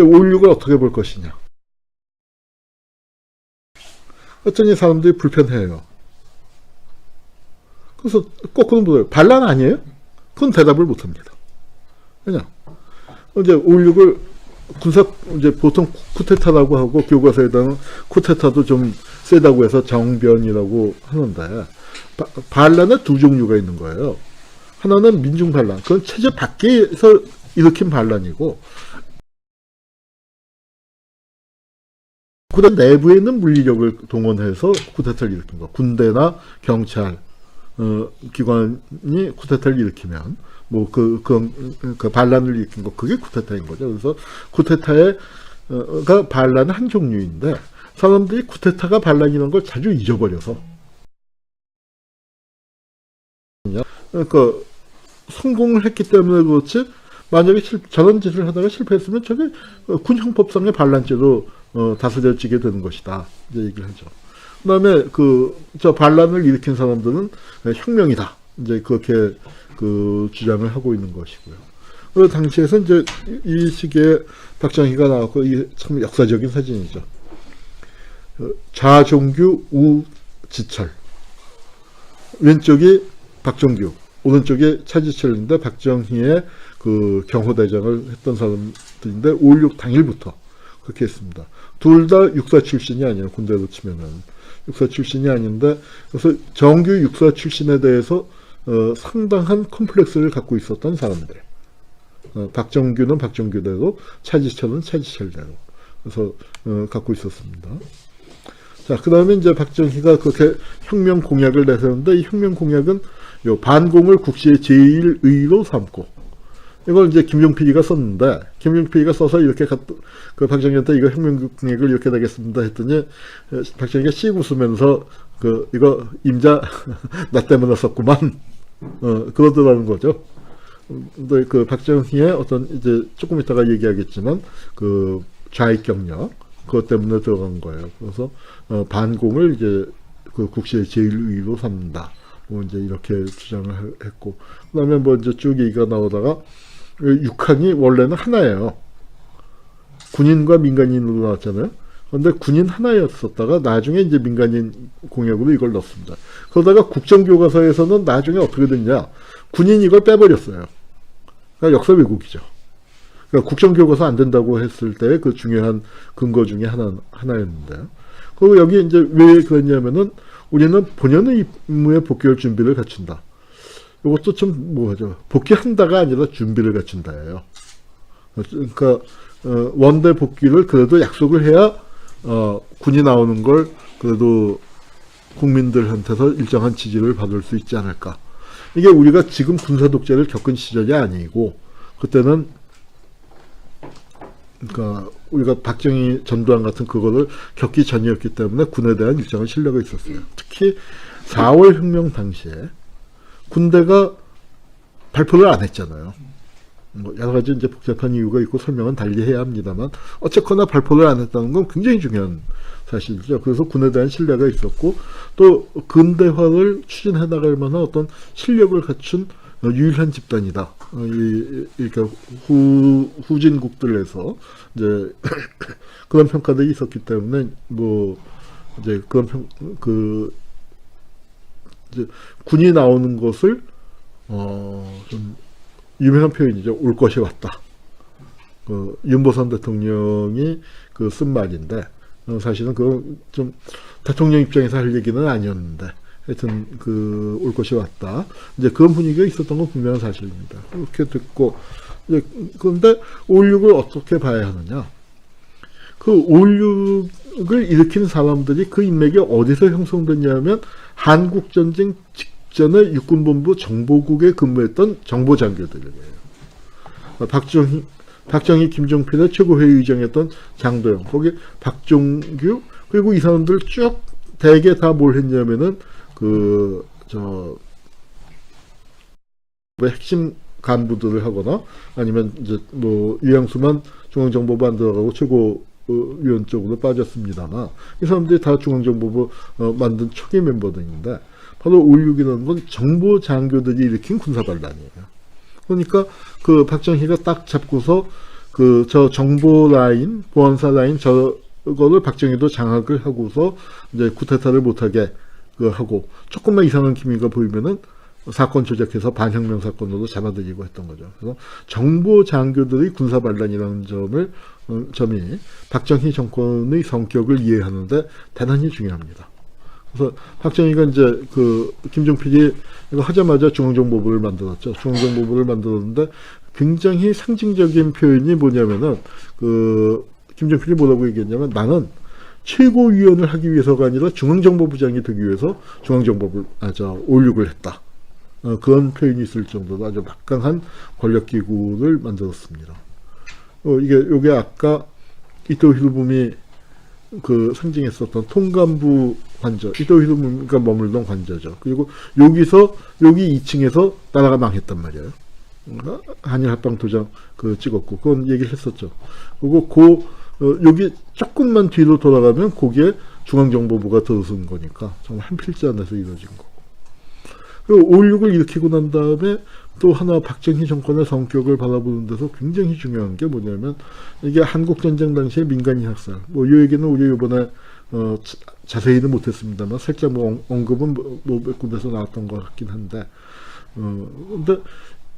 5.16을 어떻게 볼 것이냐. 어쩌니 사람들이 불편해요. 그래서 거꾸로 물어요. 반란 아니에요? 그건 대답을 못 합니다. 그냥 이제 5.16을 이제 보통 쿠데타라고 하고 교과서에다가 쿠데타도 좀 세다고 해서 정변이라고 하는데, 반란에 두 종류가 있는 거예요. 하나는 민중 반란, 그건 체제 밖에서 일으킨 반란이고, 쿠데타 내부에 있는 물리력을 동원해서 쿠데타를 일으킨 거. 군대나 경찰 기관이 쿠데타를 일으키면 뭐 그 반란을 일으킨 거, 그게 쿠데타인 거죠. 그래서 쿠데타가 반란은 한 종류인데, 사람들이 쿠데타가 반란이라는 걸 자주 잊어버려서, 그러니까 성공을 했기 때문에 그렇지, 만약에 저런 짓을 하다가 실패했으면 저게 군 형법상의 반란죄로 다스려지게 되는 것이다, 이제 얘기를 하죠. 그 다음에 저 반란을 일으킨 사람들은 혁명이다, 이제 그렇게 주장을 하고 있는 것이고요. 그 당시에서 이제 이 시기에 박정희가 나왔고, 이게 참 역사적인 사진이죠. 좌종규, 우지철. 왼쪽이 박정규, 오른쪽이 차지철인데, 박정희의 경호대장을 했던 사람들인데, 5.16 당일부터 그렇게 했습니다. 둘 다 육사 출신이 아니에요. 군대로 치면은. 육사 출신이 아닌데, 그래서 정규 육사 출신에 대해서 상당한 컴플렉스를 갖고 있었던 사람들. 박정규는 박정규대로, 차지철은 차지철대로. 그래서 갖고 있었습니다. 자, 그 다음에 이제 박정희가 그렇게 혁명 공약을 내세웠는데, 이 혁명 공약은 요 반공을 국시의 제1의로 삼고, 이걸 이제 김종필이가 썼는데, 김종필이가 써서 이렇게 박정희한테 이거 혁명 공약을 이렇게 내겠습니다 했더니, 박정희가 씩 웃으면서 이거 임자 나 때문에 썼구만, 그러더라는 거죠. 근데 박정희의 어떤, 이제 조금 이따가 얘기하겠지만, 좌익 경력, 그것 때문에 들어간 거예요. 그래서 반공을 이제 국시의 제1의로 삼는다, 뭐 이제 이렇게 주장을 했고, 그다음에 뭐 이제 쭉 얘기가 나오다가, 육한이 원래는 하나예요. 군인과 민간인으로 나왔잖아요. 그런데 군인 하나였었다가 나중에 이제 민간인 공약으로 이걸 넣습니다. 그러다가 국정교과서에서는 나중에 어떻게 됐냐, 군인 이걸 빼버렸어요. 그러니까 역사 왜곡이죠. 그러니까 국정교과서 안 된다고 했을 때 그 중요한 근거 중에 하나였는데, 그리고 여기 이제 왜 그랬냐면은, 우리는 본연의 임무에 복귀할 준비를 갖춘다. 이것도 좀 뭐죠, 복귀한다가 아니라 준비를 갖춘다예요. 그러니까 원대 복귀를 그래도 약속을 해야 군이 나오는 걸 그래도 국민들한테서 일정한 지지를 받을 수 있지 않을까. 이게 우리가 지금 군사 독재를 겪은 시절이 아니고, 그때는 그러니까 우리가 박정희 전두환 같은 그거를 겪기 전이었기 때문에 군에 대한 일정한 신뢰가 있었어요. 특히 4월 혁명 당시에 군대가 발표를 안 했잖아요. 뭐 여러 가지 이제 복잡한 이유가 있고 설명은 달리 해야 합니다만, 어쨌거나 발표를 안 했다는 건 굉장히 중요한 사실이죠. 그래서 군에 대한 신뢰가 있었고, 또 근대화를 추진해 나갈 만한 어떤 실력을 갖춘 유일한 집단이다. 그러니까 후진국들에서 이제 그런 평가들이 있었기 때문에, 뭐 이제 그런 이제 군이 나오는 것을 좀 유명한 표현이죠. 올 것이 왔다. 윤보선 대통령이 쓴 말인데, 사실은 그건 좀 대통령 입장에서 할 얘기는 아니었는데, 하여튼 올 것이 왔다, 이제 그런 분위기가 있었던 건 분명한 사실입니다. 그렇게 됐고, 이제 그런데 5.16을 어떻게 봐야 하느냐? 5.16을 일으킨 사람들이 그 인맥이 어디서 형성됐냐면, 한국전쟁 직전에 육군본부 정보국에 근무했던 정보장교들이에요. 박정희, 김종필의 최고회의 의장이었던 장도영, 거기 박종규, 그리고 이 사람들 쭉 대개 다 뭘 했냐면은 핵심 간부들을 하거나, 아니면 이제 뭐 유양수만 중앙정보부 안 들어가고 최고위원 쪽으로 빠졌습니다만, 이 사람들이 다 중앙정보부 만든 초기 멤버들인데, 바로 5.16이라는 건 정보장교들이 일으킨 군사반란이에요. 그러니까 박정희가 딱 잡고서 저 정보 라인, 보안사 라인 저거를 박정희도 장악을 하고서 이제 쿠데타를 못하게 하고 조금만 이상한 기미가 보이면은 사건 조작해서 반혁명 사건으로 잡아들이고 했던 거죠. 그래서 정보 장교들의 군사 반란이라는 점이 박정희 정권의 성격을 이해하는데 대단히 중요합니다. 그래서 박정희가 이제 김종필이 이거 하자마자 중앙정보부를 만들었죠. 중앙정보부를 만들었는데 굉장히 상징적인 표현이 뭐냐면은 김종필이 뭐라고 얘기했냐면 나는 최고위원을 하기 위해서가 아니라 중앙정보부장이 되기 위해서 중앙정보부를 5.16을 했다. 그런 표현이 있을 정도로 아주 막강한 권력기구를 만들었습니다. 요게 아까 이토 히로부미 상징했었던 통감부 관저, 이토 히로부미가 머물던 관저죠. 그리고 여기 2층에서 나라가 망했단 말이에요. 한일 합방 도장 찍었고, 그건 얘기를 했었죠. 그리고 여기 조금만 뒤로 돌아가면 거기에 중앙정보부가 들어선 거니까 정말 한 필자 안에서 이루어진 거고. 그리고 5.16을 일으키고 난 다음에 또 하나 박정희 정권의 성격을 바라보는 데서 굉장히 중요한 게 뭐냐면 이게 한국전쟁 당시의 민간인 학살. 이 얘기는 우리 이번에 자세히는 못했습니다만 살짝 언급은 몇 군데서 나왔던 것 같긴 한데, 근데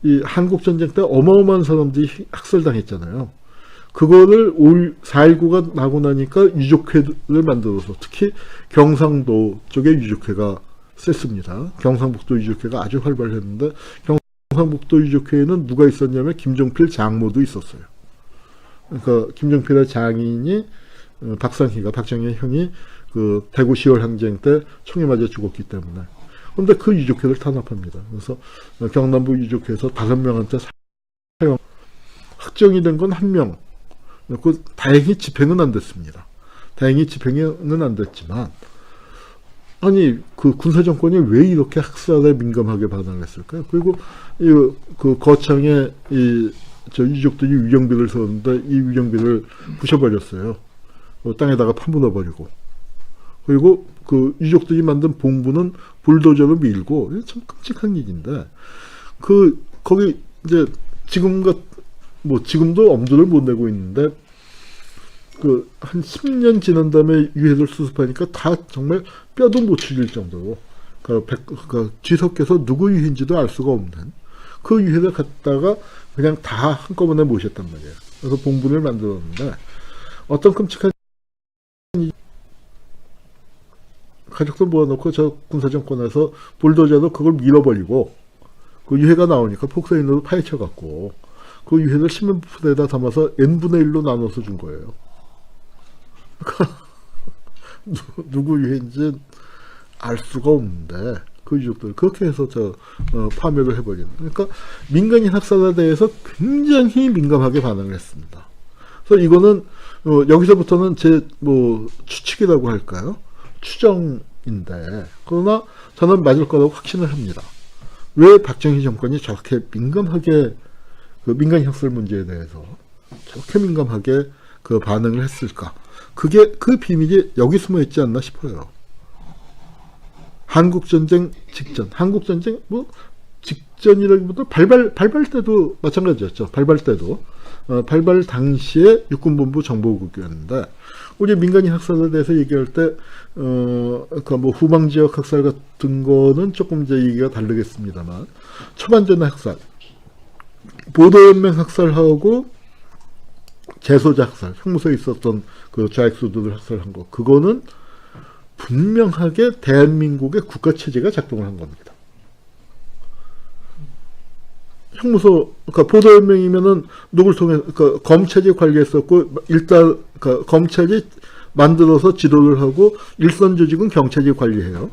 이 한국전쟁 때 어마어마한 사람들이 학살당했잖아요. 그거를 4.19가 나고 나니까 유족회를 만들어서 특히 경상도 쪽에 유족회가 셌습니다. 경상북도 유족회가 아주 활발했는데 경상북도 유족회에는 누가 있었냐면 김종필 장모도 있었어요. 그러니까 김종필의 장인이 박정희의 형이 대구 10월 항쟁 때 총에 맞아 죽었기 때문에. 그런데 그 유족회를 탄압합니다. 그래서 경남부 유족회에서 5명한테 사형, 확정이 된 건 1명. 다행히 집행은 안 됐습니다. 다행히 집행은 안 됐지만, 아니, 군사정권이 왜 이렇게 학살에 민감하게 반응했을까요? 그리고, 거창에, 유족들이 위령비를 세웠는데, 이 위령비를 부셔버렸어요. 땅에다가 파묻어버리고. 그리고 유족들이 만든 봉부는 불도저로 밀고, 참 끔찍한 일인데, 거기, 이제, 지금도 엄두를 못 내고 있는데, 한 10년 지난 다음에 유해를 수습하니까 다 정말 뼈도 못 추릴 정도로, 쥐석께서 누구 유해인지도 알 수가 없는 그 유해를 갖다가 그냥 다 한꺼번에 모셨단 말이에요. 그래서 봉분을 만들었는데, 어떤 끔찍한 가족들 모아놓고 저 군사정권에서 불도저로 그걸 밀어버리고, 유해가 나오니까 폭사인으로 파헤쳐갖고, 유해를 신문부대에다 담아서 n분의 1로 나눠서 준 거예요. 누구 유해인지 알 수가 없는데, 유족들. 그렇게 해서 파멸을 해버리는. 그러니까, 민간인 학살에 대해서 굉장히 민감하게 반응을 했습니다. 그래서 이거는, 여기서부터는 추측이라고 할까요? 추정인데, 그러나 저는 맞을 거라고 확신을 합니다. 왜 박정희 정권이 저렇게 민감하게 민간인 학살 문제에 대해서 저렇게 민감하게 반응을 했을까? 그 비밀이 여기 숨어 있지 않나 싶어요. 한국전쟁 직전, 직전이라기보다 발발 때도 마찬가지였죠. 발발 때도. 발발 당시에 육군본부 정보국이었는데, 우리 민간인 학살에 대해서 얘기할 때, 후방지역 학살 같은 거는 조금 이제 얘기가 다르겠습니다만, 초반전 학살, 보도연맹 학살하고 재소자 학살, 형무소에 있었던 좌익수들을 학살한 거, 그거는 분명하게 대한민국의 국가체제가 작동을 한 겁니다. 형무소, 보도연맹이면은 누굴 통해, 검찰이 관리했었고, 일단, 검찰이 만들어서 지도를 하고, 일선 조직은 경찰이 관리해요.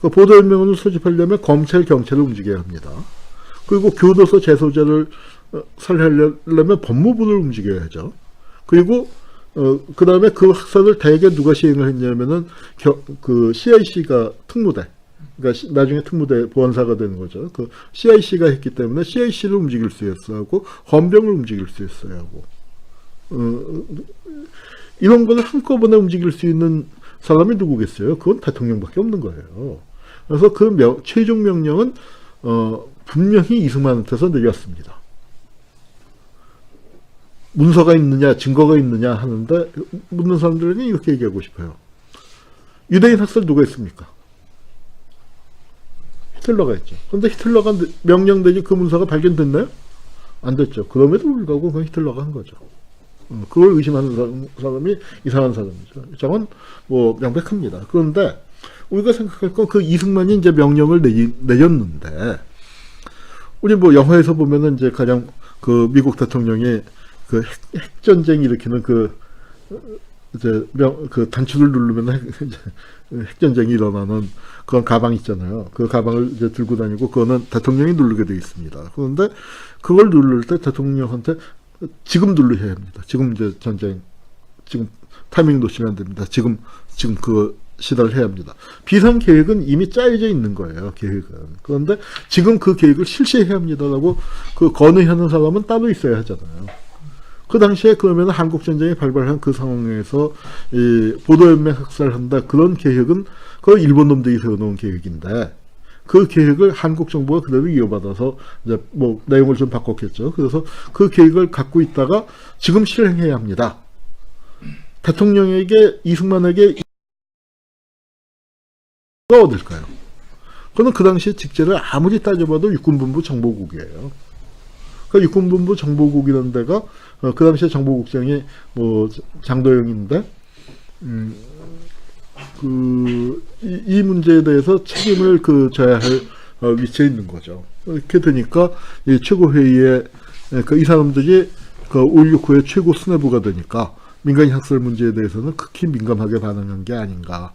보도연맹을 소집하려면 검찰, 경찰을 움직여야 합니다. 그리고 교도소 재소자를 살리려면 법무부를 움직여야죠. 그리고 그 다음에 그 학살을 대개 누가 시행을 했냐면은 CIC가 특무대, 그러니까 나중에 특무대 보안사가 되는 거죠. CIC가 했기 때문에 CIC를 움직일 수 있어야 하고 헌병을 움직일 수 있어야 하고, 이런 거를 한꺼번에 움직일 수 있는 사람이 누구겠어요? 그건 대통령밖에 없는 거예요. 그래서 최종 명령은 분명히 이승만한테서 내렸습니다. 문서가 있느냐, 증거가 있느냐 하는데, 묻는 사람들에게 이렇게 얘기하고 싶어요. 유대인 학살 누가 했습니까? 히틀러가 했죠. 그런데 히틀러가 명령되지 그 문서가 발견됐나요? 안 됐죠. 그럼에도 불구하고 그건 히틀러가 한 거죠. 그걸 의심하는 사람이 이상한 사람이죠. 입장은 뭐 명백합니다. 그런데 우리가 생각할 건 그 이승만이 이제 명령을 내렸는데, 우리 뭐 영화에서 보면은 이제 가장 그 미국 대통령이 그 핵전쟁 일으키는 이제 그 단추를 누르면 핵전쟁이 일어나는 그런 가방 있잖아요. 그 가방을 이제 들고 다니고 그거는 대통령이 누르게 되어 있습니다. 그런데 그걸 누를 때 대통령한테 지금 누르셔야 합니다. 지금 이제 전쟁, 지금 타이밍 놓치면 안 됩니다. 지금 그 시달을 해야 합니다. 비상 계획은 이미 짜여져 있는 거예요. 계획은. 그런데 지금 그 계획을 실시해야 합니다라고 그 건의하는 사람은 따로 있어야 하잖아요. 그 당시에 그러면 한국전쟁이 발발한 그 상황에서 이 보도연맹 학살한다 그런 계획은 그 일본 놈들이 세워놓은 계획인데, 그 계획을 한국 정부가 그대로 이어받아서 이제 뭐 내용을 좀 바꿨겠죠. 그래서 그 계획을 갖고 있다가 지금 실행해야 합니다. 대통령에게, 이승만에게 가 어딜까요? 그는 그 당시 직제를 아무리 따져봐도 육군본부 정보국이에요. 그 육군본부 정보국이라는 데가 그 당시에 정보국장이 뭐 장도영인데, 이 문제에 대해서 책임을 져야 할 위치에 있는 거죠. 이렇게 되니까 이 최고회의에 이 사람들이 5.16 후에 최고 수뇌부가 되니까 민간인 학살 문제에 대해서는 극히 민감하게 반응한 게 아닌가.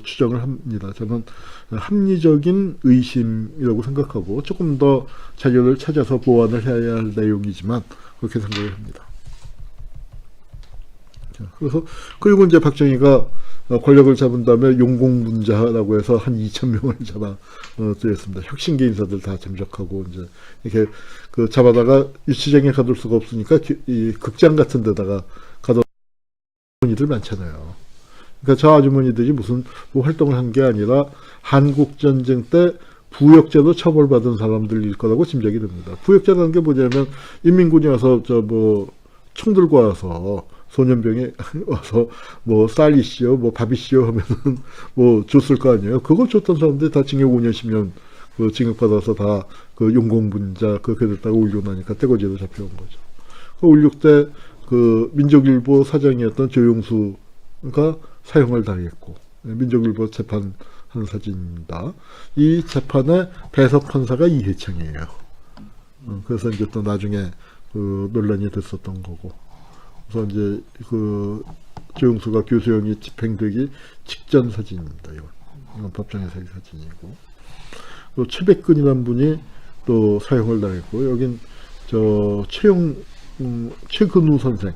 추정을 합니다. 저는 합리적인 의심이라고 생각하고 조금 더 자료를 찾아서 보완을 해야 할 내용이지만 그렇게 생각을 합니다. 그래서, 그리고 이제 박정희가 권력을 잡은 다음에 용공분자라고 해서 한 2,000명을 드렸습니다. 혁신계 인사들 다 잠적하고, 이제, 이렇게, 잡아다가 유치장에 가둘 수가 없으니까, 이 극장 같은 데다가 가둬 이들 많잖아요. 그러니까 저 아주머니들이 무슨 뭐 활동을 한 게 아니라 한국전쟁 때 부역자도 처벌받은 사람들일 거라고 짐작이 됩니다. 부역자라는 게 뭐냐면 인민군이 와서 총 들고 와서 소년병에 와서 뭐 쌀이시오 뭐 밥이시오 하면은 뭐 줬을 거 아니에요. 그걸 줬던 사람들이 다 징역 5년 10년 징역받아서 다 용공분자 그렇게 됐다가 올려나니까 떼거지로 잡혀온 거죠. 5.16 때 민족일보 사장이었던 조용수가 사형을 당했고, 민족일보 재판하는 사진입니다. 이 재판의 배석 판사가 이해창이에요. 그래서 이제 또 나중에 논란이 됐었던 거고. 그래서 이제 조용수가 교수형이 집행되기 직전 사진입니다. 이건 법정에서의 사진이고. 또 최백근이라는 분이 또 사형을 당했고, 여긴 최근우 선생,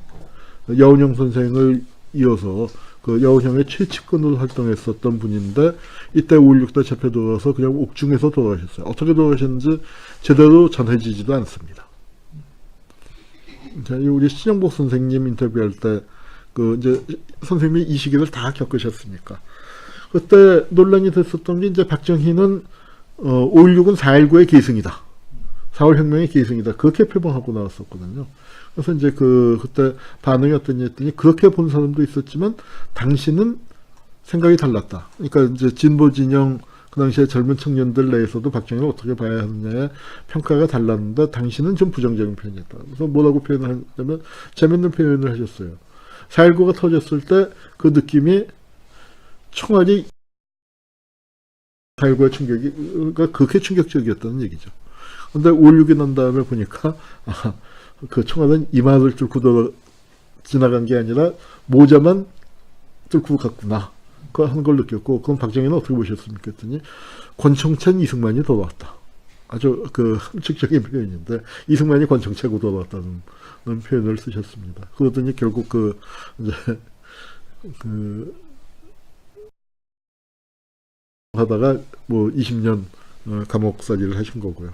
여운형 선생을 이어서 여운형의 최측근으로 활동했었던 분인데, 이때 5.16 때 잡혀들어서 그냥 옥중에서 돌아가셨어요. 어떻게 돌아가셨는지 제대로 전해지지도 않습니다. 우리 신영복 선생님 인터뷰할 때, 이제 선생님이 이 시기를 다 겪으셨으니까. 그때 논란이 됐었던 게, 이제 박정희는 5.16은 4.19의 계승이다. 4월 혁명의 계승이다. 그렇게 표방하고 나왔었거든요. 그래서 이제 그때 반응이 어떠냐 했더니, 그렇게 본 사람도 있었지만 당신은 생각이 달랐다. 그러니까 이제 진보 진영 그 당시에 젊은 청년들 내에서도 박정희를 어떻게 봐야 하느냐에 평가가 달랐는데 당신은 좀 부정적인 표현이었다. 그래서 뭐라고 표현을 하냐면 재밌는 표현을 하셨어요. 4.19가 터졌을 때 그 느낌이 총알이 4.19의 충격이 그렇게 충격적이었다는 얘기죠. 근데 5.16이 난 다음에 보니까 그 총알은 이마를 뚫고 지나간 게 아니라 모자만 뚫고 갔구나. 그 하는 걸 느꼈고, 그럼 박정희는 어떻게 보셨습니까? 했더니 권총찬 이승만이 돌아왔다. 아주 함축적인 표현인데 이승만이 권총차고 돌아왔다는 표현을 쓰셨습니다. 그러더니 결국 이제 하다가 뭐 20년 감옥살이를 하신 거고요.